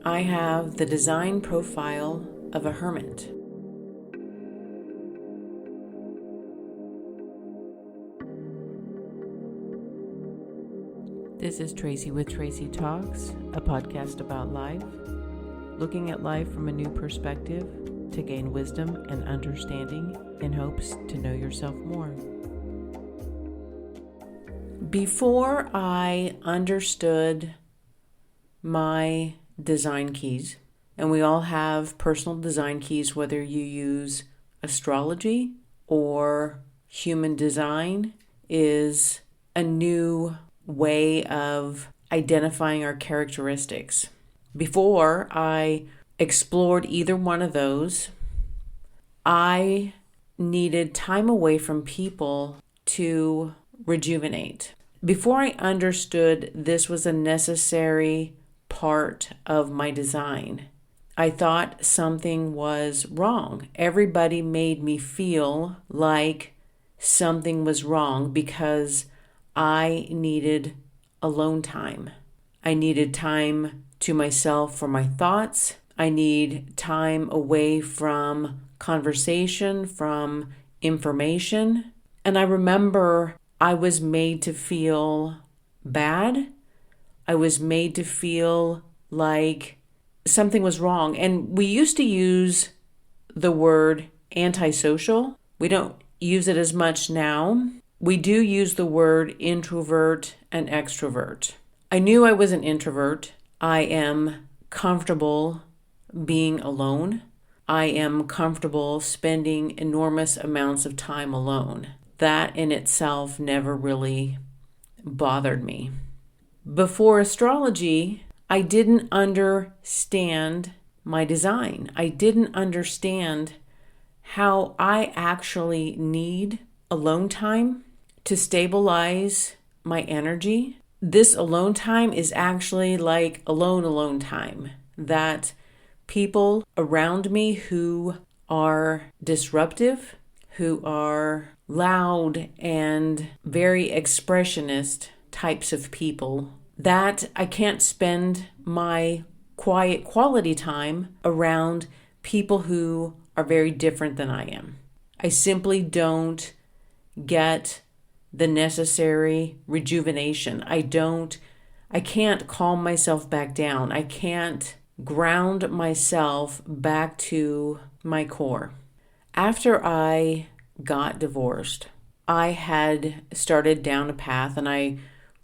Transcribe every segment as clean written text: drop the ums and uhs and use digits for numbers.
I have the design profile of a hermit. This is Tracy with Tracy Talks, a podcast about life, looking at life from a new perspective to gain wisdom and understanding in hopes to know yourself more. Before I understood my design keys, and we all have personal design keys, whether you use astrology or human design is a new way of identifying our characteristics. Before I explored either one of those, I needed time away from people to rejuvenate. Before I understood this was a necessary part of my design, I thought something was wrong. Everybody made me feel like something was wrong because I needed alone time. I needed time to myself for my thoughts. I need time away from conversation, from information. And I remember I was made to feel bad. I was made to feel like something was wrong. And we used to use the word antisocial. We don't use it as much now. We do use the word introvert and extrovert. I knew I was an introvert. I am comfortable being alone. I am comfortable spending enormous amounts of time alone. That in itself never really bothered me. Before astrology, I didn't understand my design. I didn't understand how I actually need alone time to stabilize my energy. This alone time is actually like alone time. That people around me who are disruptive, who are loud and very expressionist types of people, that I can't spend my quiet quality time around people who are very different than I am. I simply don't get the necessary rejuvenation. I can't calm myself back down. I can't ground myself back to my core. After I got divorced, I had started down a path and I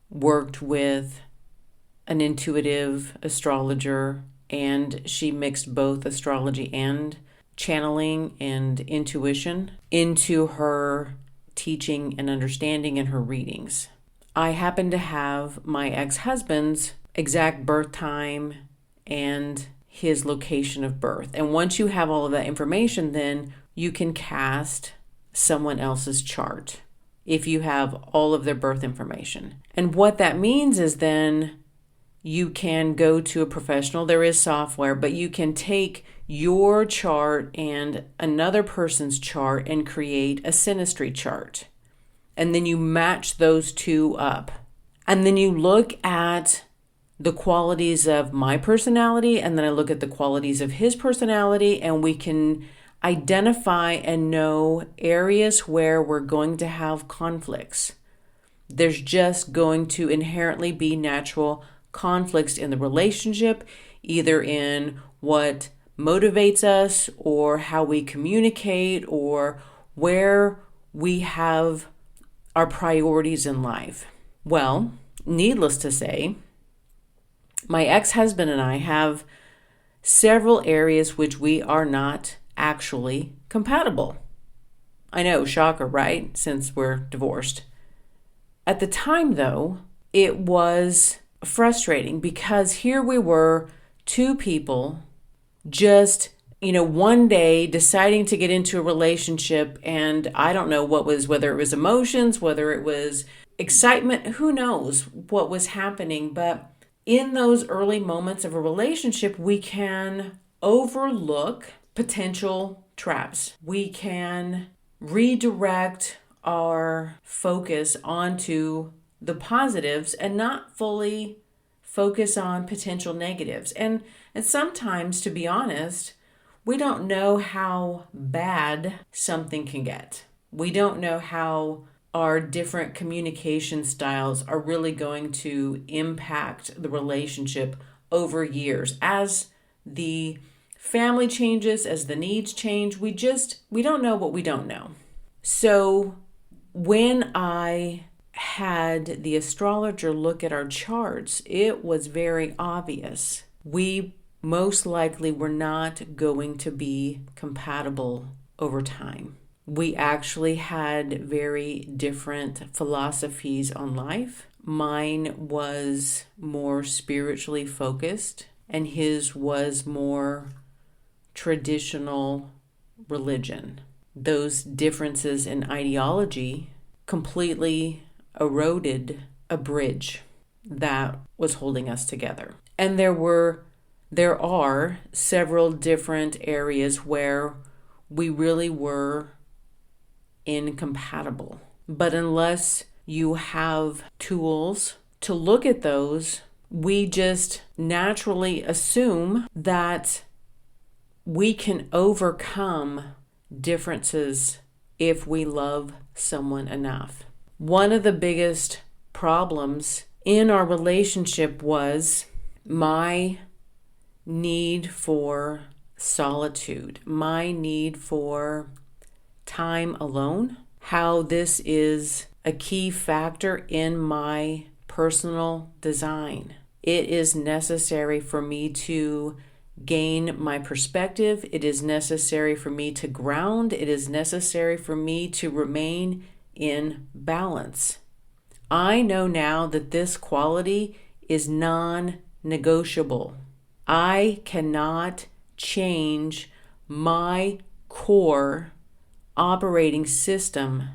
worked with an intuitive astrologer, and she mixed both astrology and channeling and intuition into her teaching and understanding in her readings. I happen to have my ex-husband's exact birth time and his location of birth. And once you have all of that information, then you can cast someone else's chart if you have all of their birth information. And what that means is then you can go to a professional. There is software, but you can take your chart and another person's chart and create a synastry chart. And then you match those two up. And then you look at the qualities of my personality, and then I look at the qualities of his personality, and we can identify and know areas where we're going to have conflicts. There's just going to inherently be natural conflicts in the relationship, either in what motivates us or how we communicate or where we have our priorities in life. Well, needless to say, my ex-husband and I have several areas which we are not actually compatible. I know, shocker, right? Since we're divorced. At the time, though, it was frustrating because here we were, two people just, one day deciding to get into a relationship, and I don't know whether it was emotions, whether it was excitement, who knows what was happening. But in those early moments of a relationship, we can overlook potential traps. We can redirect our focus onto the positives and not fully focus on potential negatives. And sometimes, to be honest, we don't know how bad something can get. We don't know how our different communication styles are really going to impact the relationship over years. As the family changes, as the needs change, we don't know what we don't know. So when I had the astrologer look at our charts, it was very obvious. We most likely were not going to be compatible over time. We actually had very different philosophies on life. Mine was more spiritually focused, and his was more traditional religion. Those differences in ideology completely eroded a bridge that was holding us together. And there are several different areas where we really were incompatible. But unless you have tools to look at those, we just naturally assume that we can overcome differences if we love someone enough. One of the biggest problems in our relationship was my need for solitude, my need for time alone, how this is a key factor in my personal design. It is necessary for me to gain my perspective. It is necessary for me to ground. It is necessary for me to remain in balance. I know now that this quality is non-negotiable. I cannot change my core operating system.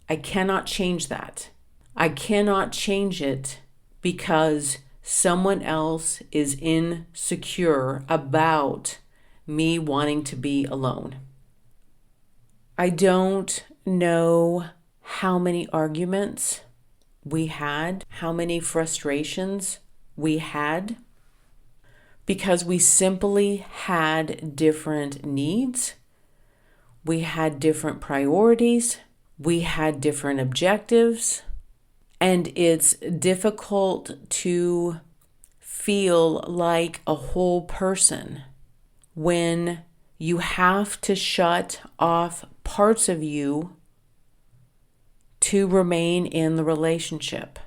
I cannot change that. I cannot change it because someone else is insecure about me wanting to be alone. I don't know how many arguments we had, how many frustrations we had, because we simply had different needs. We had different priorities. We had different objectives. And it's difficult to feel like a whole person when you have to shut off parts of you to remain in the relationship.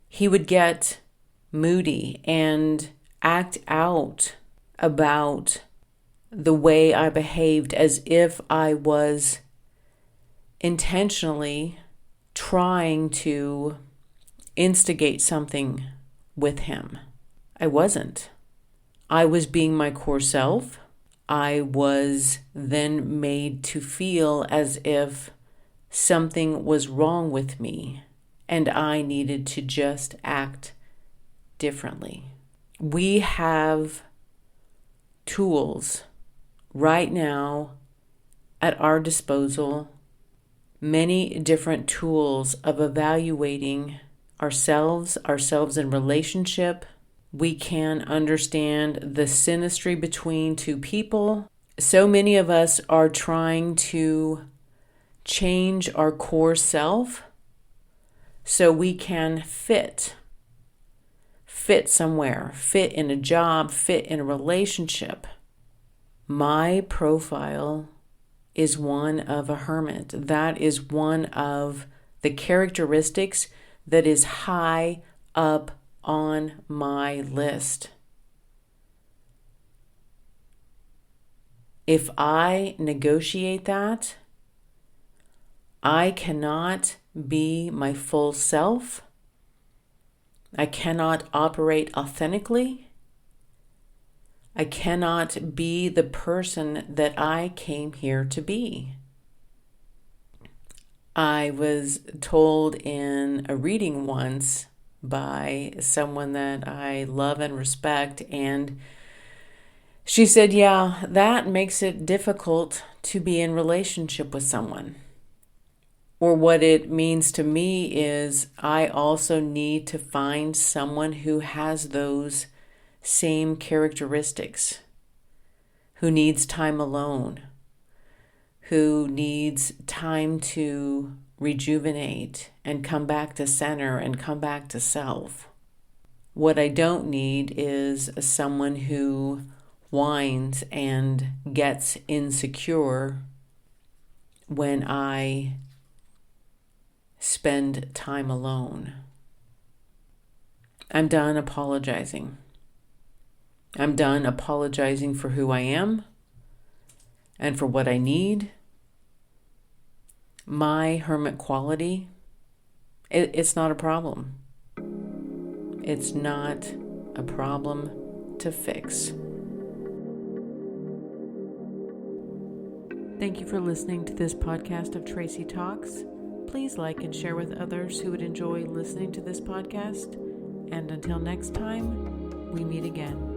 He would get moody and act out about the way I behaved as if I was intentionally trying to instigate something with him. I wasn't. I was being my core self. I was then made to feel as if something was wrong with me and I needed to just act differently. We have tools right now at our disposal, many different tools of evaluating ourselves in relationship. We can understand the synastry between two people. So many of us are trying to change our core self so we can fit somewhere, fit in a job, fit in a relationship. My profile is one of a hermit. That is one of the characteristics that is high up on my list. If I negotiate that, I cannot be my full self. I cannot operate authentically. I cannot be the person that I came here to be. I was told in a reading once by someone that I love and respect, and she said, yeah, that makes it difficult to be in relationship with someone. Or what it means to me is I also need to find someone who has those same characteristics, who needs time alone, who needs time to rejuvenate and come back to center and come back to self. What I don't need is someone who whines and gets insecure when I spend time alone. I'm done apologizing. I'm done apologizing for who I am and for what I need. My hermit quality, it's not a problem. It's not a problem to fix. Thank you for listening to this podcast of Tracy Talks. Please like and share with others who would enjoy listening to this podcast. And until next time, we meet again.